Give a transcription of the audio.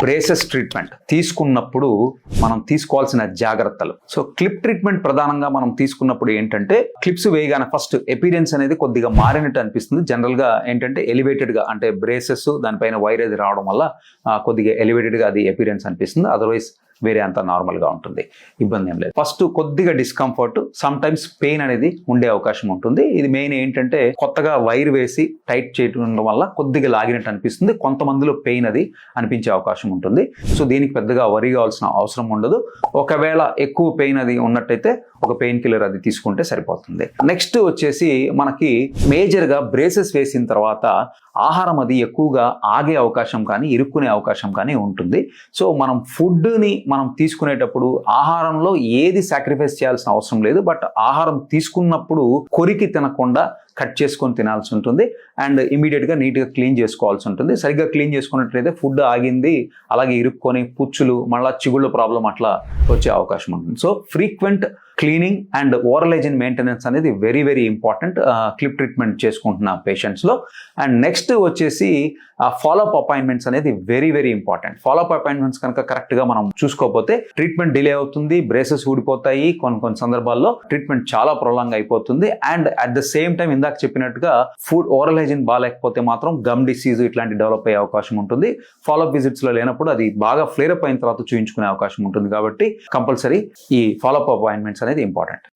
Braces treatment తీసుకున్నప్పుడు మనం తీసుకోవాల్సిన జాగ్రత్తలు. సో క్లిప్ ట్రీట్మెంట్ ప్రధానంగా మనం తీసుకున్నప్పుడు ఏంటంటే, క్లిప్స్ వేయగానే ఫస్ట్ ఎపీరియన్స్ అనేది కొద్దిగా మారినట్టు అనిపిస్తుంది. జనరల్ గా ఏంటంటే ఎలివేటెడ్ గా, అంటే బ్రేసెస్ దానిపైన వైర్ అది రావడం వల్ల కొద్దిగా ఎలివేటెడ్ గా అది ఎపీరియన్స్ అనిపిస్తుంది. అదర్వైజ్ వేరే అంతా నార్మల్ గా ఉంటుంది, ఇబ్బంది ఏం లేదు. ఫస్ట్ కొద్దిగా డిస్కంఫర్ట్, సమ్ టైమ్స్ పెయిన్ అనేది ఉండే అవకాశం ఉంటుంది. ఇది మెయిన్ ఏంటంటే కొత్తగా వైర్ వేసి టైట్ చేయడం వల్ల కొద్దిగా లాగినట్టు అనిపిస్తుంది. కొంతమందిలో పెయిన్ అది అనిపించే అవకాశం ఉంటుంది. సో దీనికి పెద్దగా వరి కావాల్సిన అవసరం ఉండదు. ఒకవేళ ఎక్కువ పెయిన్ అది ఉన్నట్టయితే ఒక పెయిన్ కిల్లర్ అది తీసుకుంటే సరిపోతుంది. నెక్స్ట్ వచ్చేసి మనకి మేజర్ గా బ్రేసెస్ వేసిన తర్వాత ఆహారం అది ఎక్కువగా ఆగే అవకాశం కానీ ఇరుక్కునే అవకాశం కానీ ఉంటుంది. సో మనం ఫుడ్ ని మనం తీసుకునేటప్పుడు ఆహారంలో ఏది సాక్రిఫైస్ చేయాల్సిన అవసరం లేదు. బట్ ఆహారం తీసుకున్నప్పుడు కొరికి తినకుండా కట్ చేసుకొని తినాల్సి ఉంటుంది. అండ్ ఇమీడియట్ గా నీట్ గా క్లీన్ చేసుకోవాల్సి ఉంటుంది. సరిగ్గా క్లీన్ చేసుకున్నట్లయితే ఫుడ్ ఆగింది అలాగే ఇరుక్కొని పుచ్చులు మళ్ళీ చిగుళ్ళ ప్రాబ్లం అట్లా వచ్చే అవకాశం ఉంటుంది. So frequent cleaning and oral hygiene maintenance అనేది very very important clip treatment చేసుకుంటున్న పేషెంట్స్ లో. అండ్ నెక్స్ట్ వచ్చేసి ఫాలోఅప్ అపాయింట్మెంట్స్ అనేది very very important. Follow up appointments కనుక కరెక్ట్ గా మనం చూసుకోకపోతే ట్రీట్మెంట్ డిలే అవుతుంది, బ్రేసెస్ ఊడిపోతాయి, కొన్ని సందర్భాల్లో ట్రీట్మెంట్ చాలా ప్రొలాంగ్ అయిపోతుంది. And at the same time ఇందాక చెప్పినట్టుగా ఫుడ్ ఓరల్ హైజీన్ బాగాలేకపోతే మాత్రం గమ్ డిసీజ్ ఇట్లాంటి డెవలప్ అయ్యే అవకాశం ఉంటుంది. ఫాలోఅప్ విజిట్స్ లో లేనప్పుడు అది బాగా ఫ్లేర్ అప్ అయిన తర్వాత చూయించుకునే అవకాశం ఉంటుంది. కాబట్టి కంపల్సరీ ఈ ఫాలోఅప్ అపాయింట్మెంట్స్ అనేది ఇంపార్టెంట్.